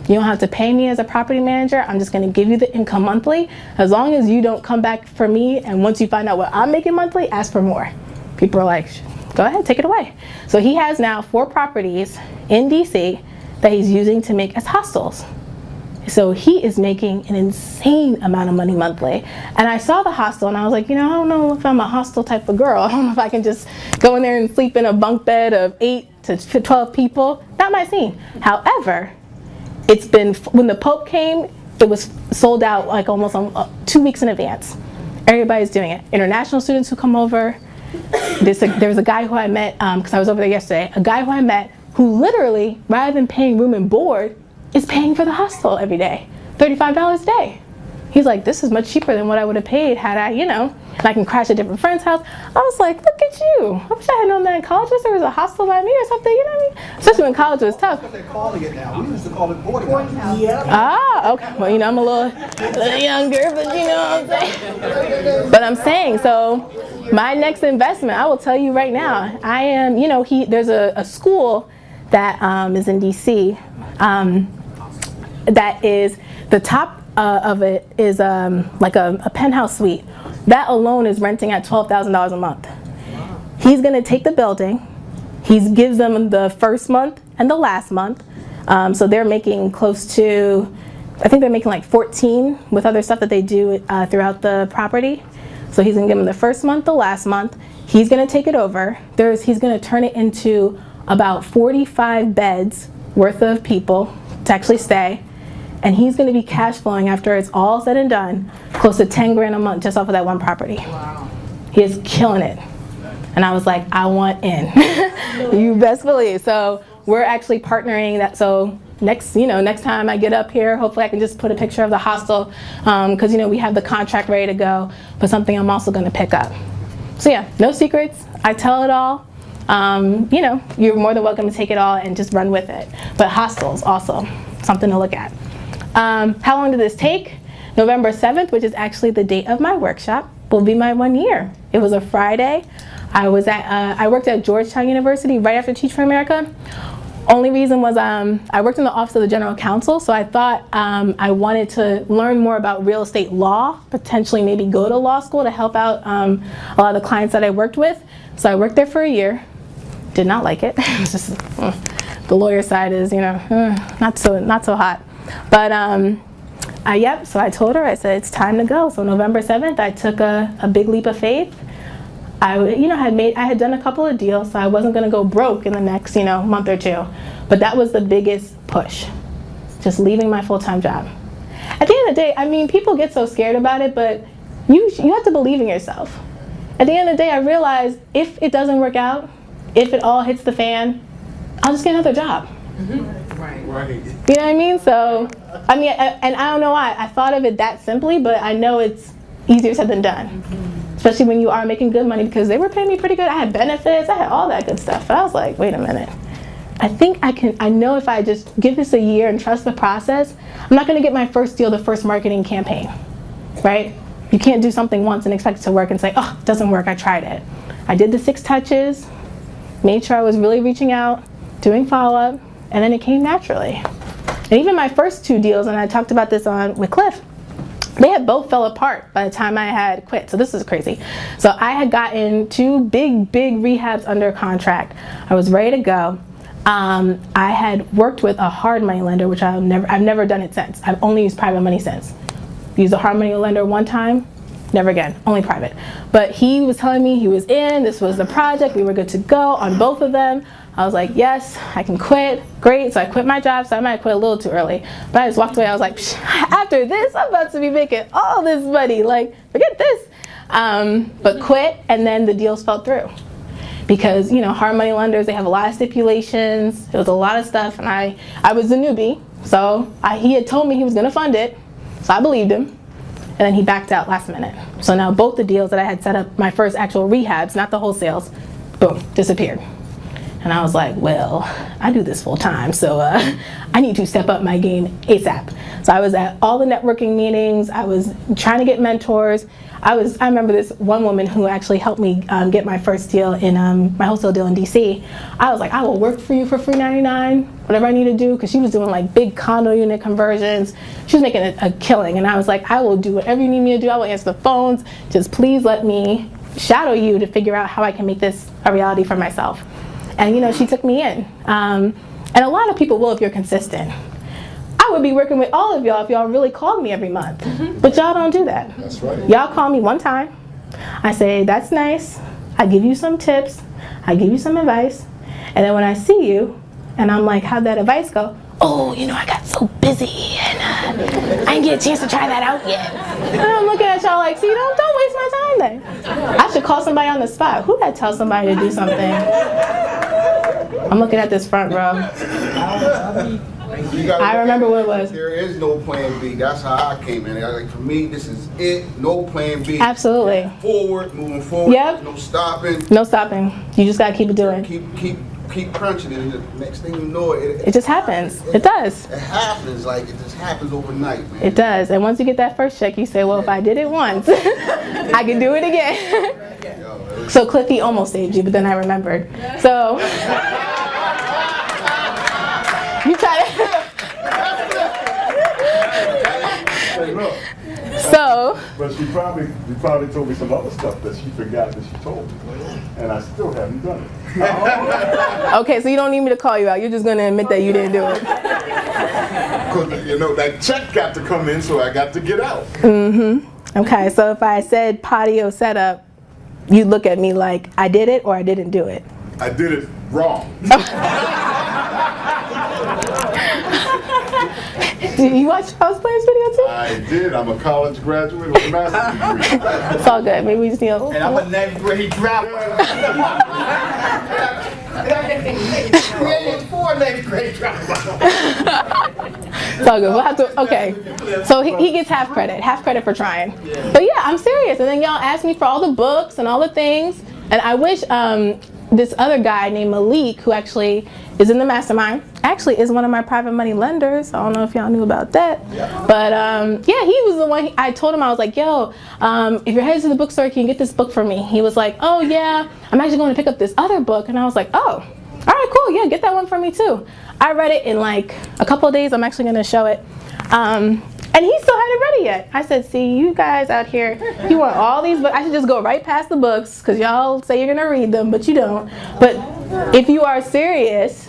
You don't have to pay me as a property manager. I'm just going to give you the income monthly. As long as you don't come back for me, and once you find out what I'm making monthly, ask for more. People are like, go ahead, take it away. So he has now 4 properties in DC that he's using to make as hostels. So he is making an insane amount of money monthly. And I saw the hostel and I was like, I don't know if I'm a hostel type of girl. I don't know if I can just go in there and sleep in a bunk bed of 8 to 12 people. Not my scene. However, it's been, when the Pope came, it was sold out like almost 2 weeks in advance. Everybody's doing it. International students who come over. There's a guy who I met, because I was over there yesterday, a guy who I met who literally, rather than paying room and board, is paying for the hostel every day, $35 a day. He's like, this is much cheaper than what I would have paid had I, and I can crash at different friends' house. I was like, look at you. I wish I had known that in college. I wish there was a hostel by me or something, you know what I mean? Especially when college was tough. That's what they're calling it now. We used to call it boarding house. Ah, okay. Well, I'm a little younger, but you know what I'm saying? But I'm saying, so my next investment, I will tell you right now, I am, there's a school that is in DC that is, the top of it is like a penthouse suite. That alone is renting at $12,000 a month. He's going to take the building. He gives them the first month and the last month. So they're making close to, I think they're making like 14 with other stuff that they do throughout the property. So he's going to give them the first month, the last month. He's going to take it over. He's going to turn it into about 45 beds worth of people to actually stay. And he's going to be cash flowing after it's all said and done, close to $10,000 a month just off of that one property. Wow. He is killing it. And I was like, I want in. You best believe. So we're actually partnering that. So next time I get up here, hopefully I can just put a picture of the hostel, because we have the contract ready to go, but something I'm also going to pick up. So yeah, no secrets. I tell it all. You're more than welcome to take it all and just run with it. But hostels also something to look at. How long did this take? November 7th, which is actually the date of my workshop, will be my 1 year. It was a Friday. I worked at Georgetown University right after Teach for America. Only reason was I worked in the office of the general counsel, so I thought I wanted to learn more about real estate law, potentially maybe go to law school to help out a lot of the clients that I worked with. So I worked there for a year. Did not like it. It was just, the lawyer side is, not so hot. But so I told her, I said, it's time to go. So November 7th, I took a big leap of faith. I had done a couple of deals, so I wasn't going to go broke in the next, month or two. But that was the biggest push, just leaving my full-time job. at the end of the day, I mean, people get so scared about it, but you have to believe in yourself. At the end of the day, I realized if it doesn't work out, if it all hits the fan, I'll just get another job. Right. Right. You know what I mean? So, I mean, and I don't know why. I thought of it that simply, but I know it's easier said than done. Especially when you are making good money, because they were paying me pretty good. I had benefits, I had all that good stuff. But I was like, wait a minute. I know if I just give this a year and trust the process, I'm not going to get my first deal the first marketing campaign, right? You can't do something once and expect it to work and say, oh, it doesn't work, I tried it. I did the 6 touches, made sure I was really reaching out, doing follow-up, and then it came naturally. And even my first 2 deals, and I talked about this with Cliff, they had both fell apart by the time I had quit. So this is crazy. So I had gotten 2 big rehabs under contract. I was ready to go. I had worked with a hard money lender, which I've never done it since. I've only used private money since. Used a hard money lender one time, never again, only private. But he was telling me he was in, this was the project, we were good to go on both of them. I was like, yes, I can quit, great. So I quit my job, so I might quit a little too early. But I just walked away, I was like, after this, I'm about to be making all this money, like, forget this. But quit, and then the deals fell through. Because, you know, hard money lenders, they have a lot of stipulations, it was a lot of stuff, and I was a newbie, so he had told me he was gonna fund it, so I believed him, and then he backed out last minute. So now both the deals that I had set up, my first actual rehabs, not the wholesales, boom, disappeared. And I was like, well, I do this full time, so I need to step up my game ASAP. So I was at all the networking meetings, I was trying to get mentors. I remember this one woman who actually helped me get my first deal in my wholesale deal in DC. I was like, I will work for you for $3.99, whatever I need to do, because she was doing like big condo unit conversions. She was making a killing, and I was like, I will do whatever you need me to do. I will answer the phones. Just please let me shadow you to figure out how I can make this a reality for myself. And you know, she took me in. And a lot of people will if you're consistent. I would be working with all of y'all if y'all really called me every month. But y'all don't do that. That's right. Y'all call me one time. I say, that's nice. I give you some tips. I give you some advice. And then when I see you, and I'm like, how'd that advice go? Oh, you know, I got so busy and I didn't get a chance to try that out yet. And I'm looking at y'all like, see, don't waste my time then. I should call somebody on the spot. Who that tell somebody to do something? I'm looking at this front row. I remember what it was. There is no plan B. That's how I came in. Like, for me, this is it. No plan B. Absolutely. Forward, moving forward. Yep. No stopping. No stopping. You just gotta keep it doing. Keep crunching it. And the next thing you know, it just happens. It does. It happens. Like, it just happens overnight, man. It does. And once you get that first check, you say, well, if I did it once, I can do it again. So Cliffy almost saved you, but then I remembered. So you try to. So. But she probably told me some other stuff that she forgot that she told me, and I still haven't done it. Okay, so you don't need me to call you out. You're just gonna admit that you didn't do it. Because you know that check got to come in, so I got to get out. Okay, so if I said Patio Set Up, you'd look at me like I did it or I didn't do it. I did it wrong. Did you watch House Players video too? I did. I'm a college graduate with a master's degree. It's all good. Maybe we just need a And I'm a 9th grade dropout. Created 4 9th grade dropouts. It's all good. We'll have to. Okay. So he gets half credit for trying. But yeah, I'm serious. And then y'all ask me for all the books and all the things. And I wish this other guy named Malik, who actually is in the mastermind, actually is one of my private money lenders. I don't know if y'all knew about that. But yeah, he was the one. I told him, I was like, yo, if you're headed to the bookstore, can you get this book for me? He was like, oh yeah, I'm actually going to pick up this other book. And I was like, oh, all right, cool. Yeah, get that one for me too. I read it in like a couple of days. I'm actually going to show it. And he still hadn't read it yet. I said, see, you guys out here, you want all these books. I should just go right past the books because y'all say you're going to read them, but you don't. But if you are serious,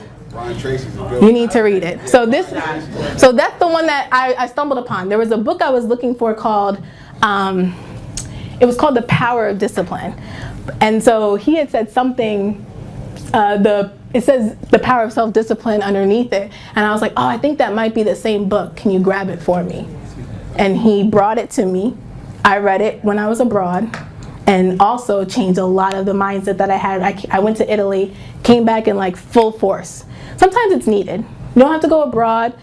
you need to read it. So that's the one that I stumbled upon. There was a book I was looking for called, it was called The Power of Discipline. And so he had said something, it says The Power of Self-Discipline underneath it. And I was like, oh, I think that might be the same book. Can you grab it for me? and he brought it to me. I read it when I was abroad, and also changed a lot of the mindset that I had. I went to Italy, came back in like full force. Sometimes it's needed. You don't have to go abroad.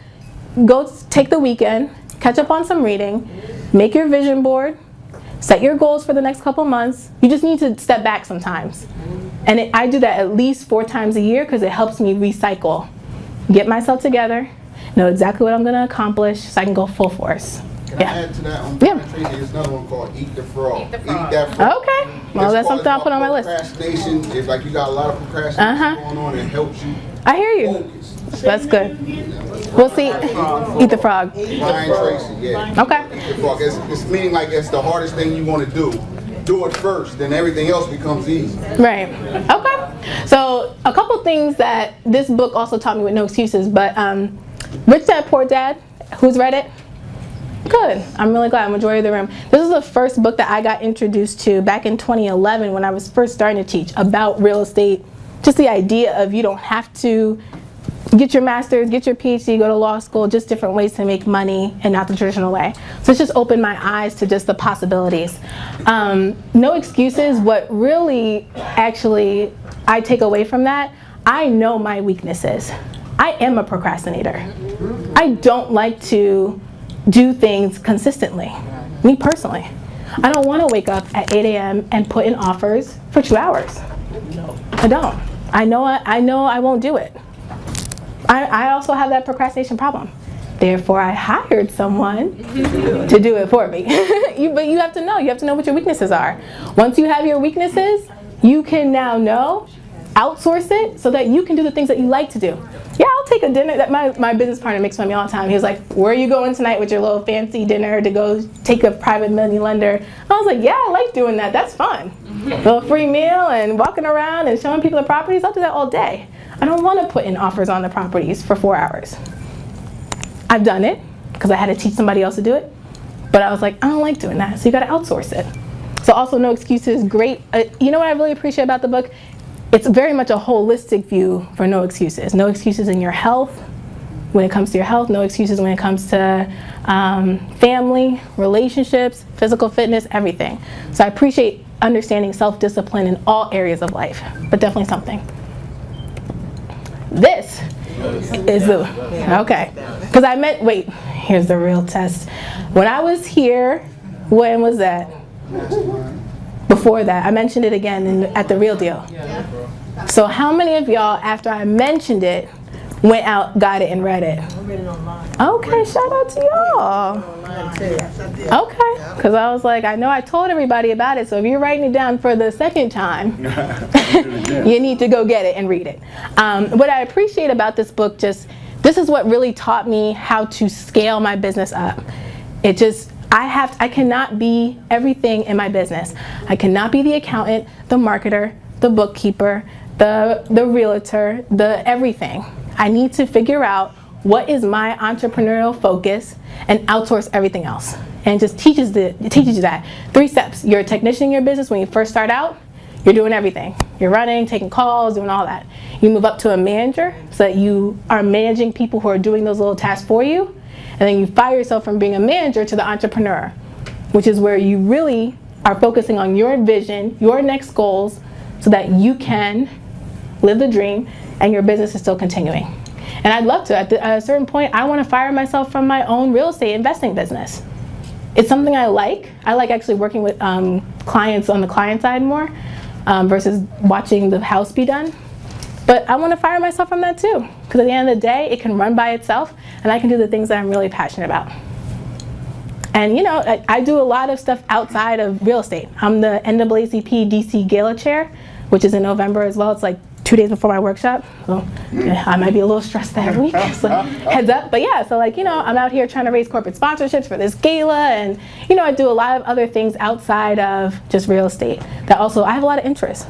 Go take the weekend, catch up on some reading, make your vision board, set your goals for the next couple months. You just need to step back sometimes. And I do that at least 4 times a year because it helps me recycle. Get myself together, know exactly what I'm going to accomplish so I can go full force. Can I add to that? There's another one called Eat the Frog. Eat that frog. Okay. Well, that's something I'll put on my list. Procrastination. If like you got a lot of procrastination going on, it helps you. I hear you. Focus. That's good. We'll see. Eat the frog. Brian Tracy, yeah. Okay. Eat the frog. It's meaning like it's the hardest thing you want to do. Do it first, then everything else becomes easy. Right. Okay. So a couple things that this book also taught me with no excuses, but Rich Dad, Poor Dad, who's read it? Good. I'm really glad. Majority of the room. This is the first book that I got introduced to back in 2011 when I was first starting to teach about real estate. Just the idea of you don't have to get your master's, get your PhD, go to law school, just different ways to make money and not the traditional way. So it's just opened my eyes to just the possibilities. No excuses. What really actually I take away from that, I know my weaknesses. I am a procrastinator. I don't like to do things consistently, me personally. I don't want to wake up at 8 a.m. and put in offers for 2 hours. I don't. I know I won't do it. I also have that procrastination problem. Therefore, I hired someone to do it for me. But you have to know what your weaknesses are. Once you have your weaknesses, you can now outsource it so that you can do the things that you like to do. Yeah, I'll take a dinner. That my business partner makes fun of me all the time. He was like, where are you going tonight with your little fancy dinner to go take a private money lender? I was like, yeah, I like doing that. That's fun. A little free meal and walking around and showing people the properties. I'll do that all day. I don't want to put in offers on the properties for 4 hours. I've done it because I had to teach somebody else to do it. But I was like, I don't like doing that. So you got to outsource it. So also No Excuses, great. You know what I really appreciate about the book? It's very much a holistic view for no excuses. No excuses in your health, when it comes to your health. No excuses when it comes to family, relationships, physical fitness, everything. So I appreciate understanding self-discipline in all areas of life, but definitely something. This is the, okay. Because here's the real test. When I was here, when was that? Before that, I mentioned it again at the Real Deal. So how many of y'all, after I mentioned it, went out, got it, and read it? Okay, shout out to y'all. Okay, because I was like, I know I told everybody about it, so if you're writing it down for the second time, you need to go get it and read it. What I appreciate about this book, this is what really taught me how to scale my business up. I cannot be everything in my business. I cannot be the accountant, the marketer, the bookkeeper, the realtor, the everything. I need to figure out what is my entrepreneurial focus and outsource everything else. And it just teaches you that. 3 steps. You're a technician in your business when you first start out. You're doing everything. You're running, taking calls, doing all that. You move up to a manager so that you are managing people who are doing those little tasks for you. And then you fire yourself from being a manager to the entrepreneur, which is where you really are focusing on your vision, your next goals, so that you can live the dream and your business is still continuing. And I'd love to. At a certain point, I want to fire myself from my own real estate investing business. It's something I like. I like actually working with clients on the client side more versus watching the house be done. But I want to fire myself from that too, because at the end of the day, it can run by itself, and I can do the things that I'm really passionate about. And you know, I do a lot of stuff outside of real estate. I'm the NAACP DC Gala Chair, which is in November as well. It's like 2 days before my workshop, so yeah, I might be a little stressed that week, so heads up. But yeah, so like, you know, I'm out here trying to raise corporate sponsorships for this gala, and you know, I do a lot of other things outside of just real estate that also I have a lot of interest.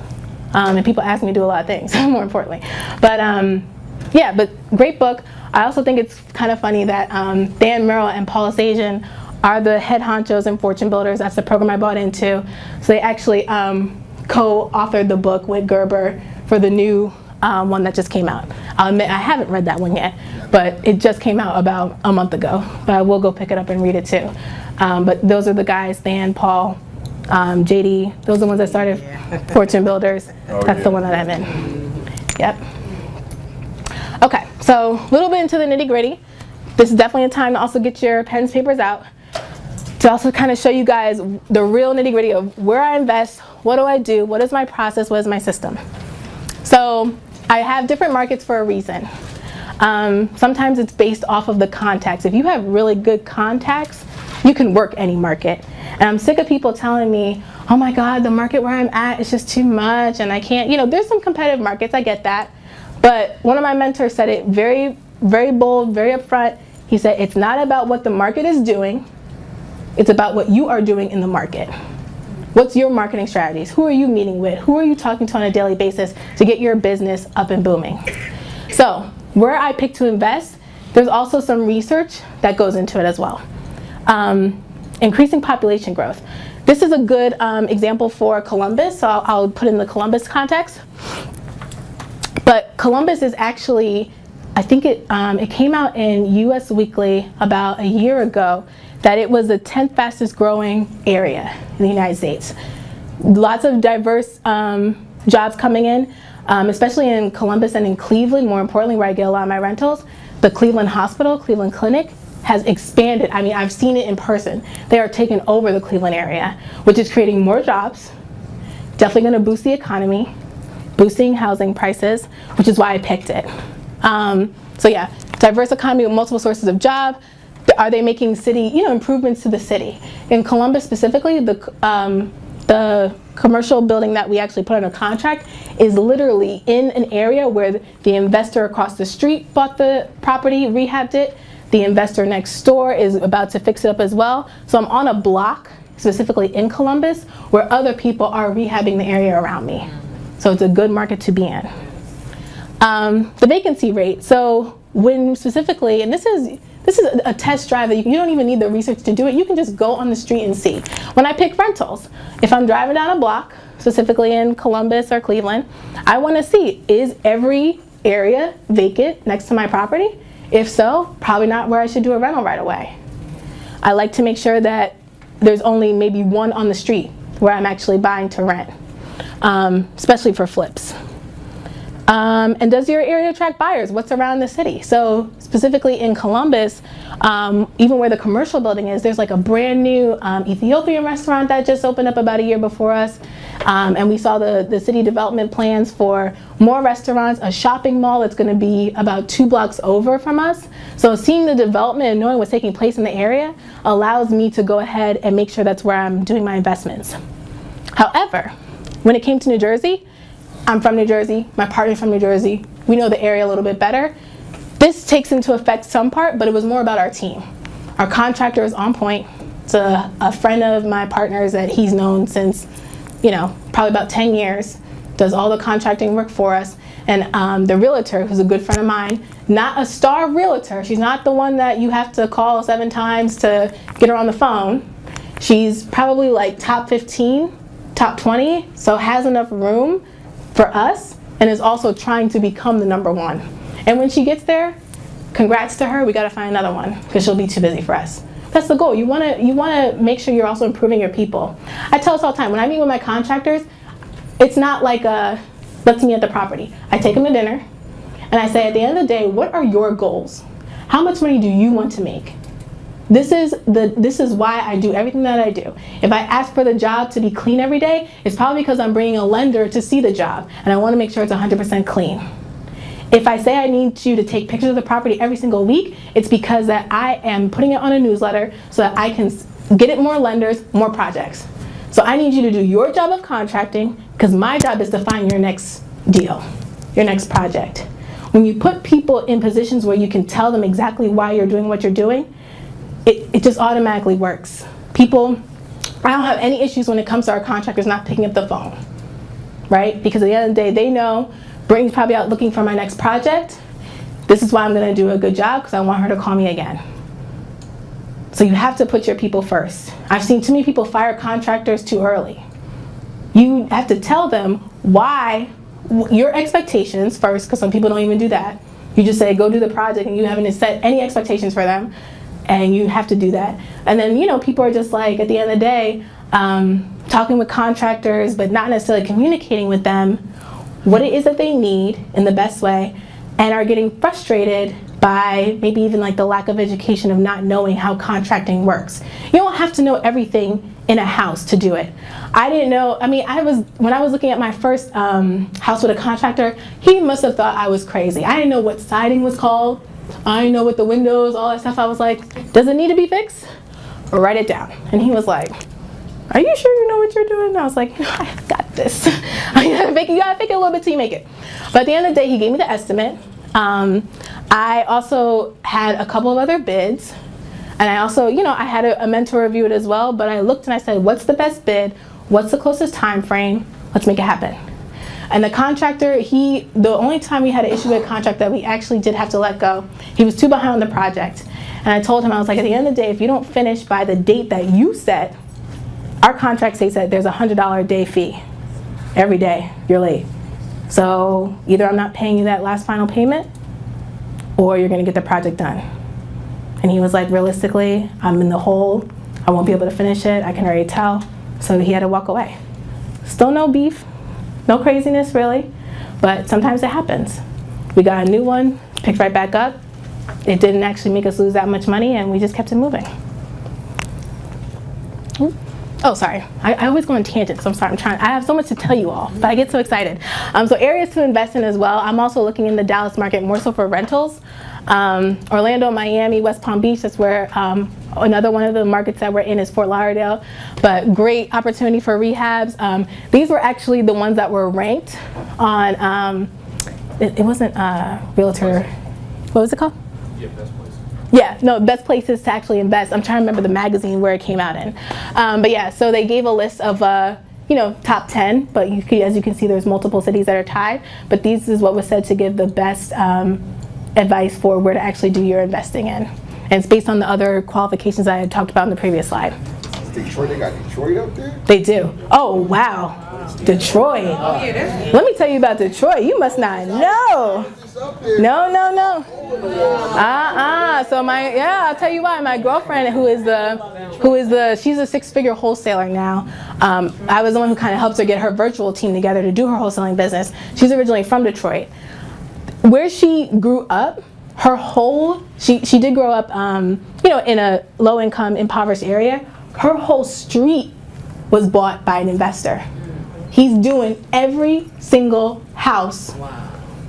And people ask me to do a lot of things, more importantly. But yeah, but great book. I also think it's kind of funny that Dan Merrill and Paula Sajan are the head honchos in Fortune Builders. That's the program I bought into. So they actually co-authored the book with Gerber for the new one that just came out. I'll admit I haven't read that one yet, but it just came out about a month ago. But I will go pick it up and read it too. But those are the guys, Stan, Paul, JD. Those are the ones that started Fortune Builders. That's the one that I'm in. Yep. Okay, so a little bit into the nitty gritty. This is definitely a time to also get your pens, papers out, to also kind of show you guys the real nitty gritty of where I invest, what do I do, what is my process, what is my system. So I have different markets for a reason. Sometimes it's based off of the contacts. If you have really good contacts, you can work any market. And I'm sick of people telling me, oh my God, the market where I'm at is just too much and I can't, there's some competitive markets, I get that. But one of my mentors said it very, very bold, very upfront. He said, it's not about what the market is doing, it's about what you are doing in the market. What's your marketing strategies? Who are you meeting with? Who are you talking to on a daily basis to get your business up and booming? So where I pick to invest, there's also some research that goes into it as well. Increasing population growth. This is a good example for Columbus, so I'll put in the Columbus context. But Columbus is actually, I think it came out in US Weekly about a year ago that it was the 10th fastest growing area in the United States. Lots of diverse jobs coming in, especially in Columbus and in Cleveland, more importantly, where I get a lot of my rentals. The Cleveland Hospital, Cleveland Clinic, has expanded. I mean, I've seen it in person. They are taking over the Cleveland area, which is creating more jobs, definitely gonna boost the economy, boosting housing prices, which is why I picked it. So yeah, diverse economy with multiple sources of job. Are they making city, improvements to the city? In Columbus specifically, the commercial building that we actually put under contract is literally in an area where the investor across the street bought the property, rehabbed it. The investor next door is about to fix it up as well. So I'm on a block, specifically in Columbus, where other people are rehabbing the area around me. So it's a good market to be in. The vacancy rate. So when specifically, and this is a test drive that you don't even need the research to do it. You can just go on the street and see. When I pick rentals, if I'm driving down a block, specifically in Columbus or Cleveland, I want to see, is every area vacant next to my property? If so, probably not where I should do a rental right away. I like to make sure that there's only maybe one on the street where I'm actually buying to rent, especially for flips. And does your area attract buyers? What's around the city? So specifically in Columbus, even where the commercial building is, there's like a brand new Ethiopian restaurant that just opened up about a year before us. And we saw the city development plans for more restaurants, a shopping mall that's gonna be about 2 blocks over from us. So seeing the development and knowing what's taking place in the area allows me to go ahead and make sure that's where I'm doing my investments. However, when it came to New Jersey, I'm from New Jersey, my partner's from New Jersey, we know the area a little bit better. This takes into effect some part, but it was more about our team. Our contractor is on point. It's a friend of my partner's that he's known since, probably about 10 years, does all the contracting work for us. And the realtor, who's a good friend of mine, not a star realtor, she's not the one that you have to call 7 times to get her on the phone. She's probably like top 15, top 20, so has enough room for us, and is also trying to become the #1. And when she gets there, congrats to her, we gotta find another one, because she'll be too busy for us. That's the goal. You wanna make sure you're also improving your people. I tell us all the time, when I meet with my contractors, it's not like let's meet at the property. I take them to dinner, and I say, at the end of the day, what are your goals? How much money do you want to make? This is why I do everything that I do. If I ask for the job to be clean every day, it's probably because I'm bringing a lender to see the job, and I want to make sure it's 100% clean. If I say I need you to take pictures of the property every single week, it's because that I am putting it on a newsletter so that I can get it more lenders, more projects. So I need you to do your job of contracting, because my job is to find your next deal, your next project. When you put people in positions where you can tell them exactly why you're doing what you're doing, it just automatically works. I don't have any issues when it comes to our contractors not picking up the phone, right? Because at the end of the day, they know Brittney's probably out looking for my next project. This is why I'm gonna do a good job, because I want her to call me again. So you have to put your people first. I've seen too many people fire contractors too early. You have to tell them why, your expectations first, because some people don't even do that. You just say, go do the project, and you haven't set any expectations for them, and you have to do that. And then, you know, people are just like, at the end of the day, talking with contractors, but not necessarily communicating with them what it is that they need in the best way, and are getting frustrated by maybe even like the lack of education of not knowing how contracting works. You don't have to know everything in a house to do it. I didn't know, I mean, when I was looking at my first house with a contractor, he must have thought I was crazy. I didn't know what siding was called. I didn't know what the windows, all that stuff. I was like, does it need to be fixed? Or write it down. And he was like, are you sure you know what you're doing? And I was like, you know, I got this. You gotta fake it a little bit till you make it. But at the end of the day, he gave me the estimate. I also had a couple of other bids, and I also, you know, I had a mentor review it as well, but I looked and I said, what's the best bid? What's the closest time frame? Let's make it happen. And the contractor, the only time we had an issue with a contract that we actually did have to let go, he was too behind on the project. And I told him, I was like, at the end of the day, if you don't finish by the date that you set, our contract states that there's a $100 a day fee. Every day you're late. So either I'm not paying you that last final payment, or you're gonna get the project done. And he was like, realistically, I'm in the hole. I won't be able to finish it. I can already tell. So he had to walk away. Still no beef, no craziness really, but sometimes it happens. We got a new one, picked right back up. It didn't actually make us lose that much money, and we just kept it moving. Oh, sorry. I always go on tangents. I'm sorry. I have so much to tell you all, but I get so excited. So areas to invest in as well. I'm also looking in the Dallas market more so for rentals. Orlando, Miami, West Palm Beach. That's where another one of the markets that we're in is Fort Lauderdale. But great opportunity for rehabs. These were actually the ones that were ranked on. It wasn't Realtor. What was it called? Yeah, no, best places to actually invest. I'm trying to remember the magazine where it came out in. But yeah, so they gave a list of, you know, top 10, but as you can see, there's multiple cities that are tied. But these is what was said to give the best advice for where to actually do your investing in. And it's based on the other qualifications I had talked about in the previous slide. Detroit, they got Detroit up there? They do. Oh, wow. Detroit. Let me tell you about Detroit. You must not know. No. So I'll tell you why. My girlfriend, she's a six-figure wholesaler now. I was the one who kind of helped her get her virtual team together to do her wholesaling business. She's originally from Detroit. Where she grew up, she did grow up, you know, in a low-income, impoverished area. Her whole street was bought by an investor. He's doing every single house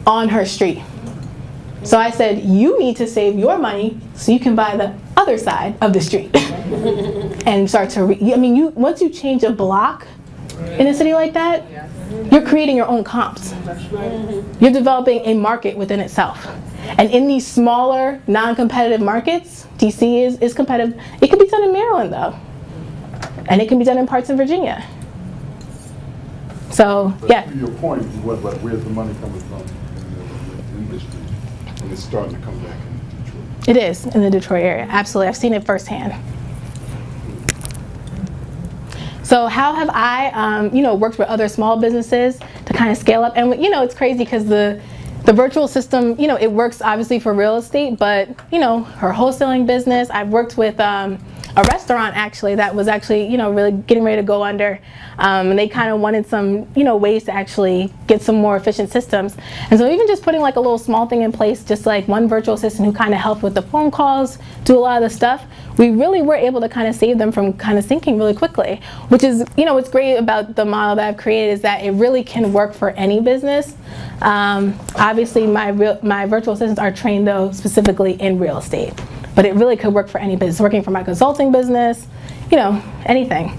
on her street. So I said, you need to save your money so you can buy the other side of the street and start to, once you change a block in a city like that, you're creating your own comps. You're developing a market within itself. And in these smaller, non-competitive markets, DC is competitive. It can be done in Maryland though. And it can be done in parts of Virginia. So, yeah. To your point, where's the money coming from in the industry? And it's starting to come back in Detroit. It is in the Detroit area, absolutely. I've seen it firsthand. So how have I, worked with other small businesses to kind of scale up? And, it's crazy because the virtual system, it works obviously for real estate, but, her wholesaling business, I've worked with a restaurant actually that was actually, really getting ready to go under. And they kind of wanted some, ways to actually get some more efficient systems. And so even just putting like a little small thing in place, just like one virtual assistant who kind of helped with the phone calls, do a lot of the stuff, we really were able to kind of save them from kind of sinking really quickly, which is, what's great about the model that I've created is that it really can work for any business. Obviously my virtual assistants are trained though specifically in real estate, but it really could work for any business, working for my consulting business, anything.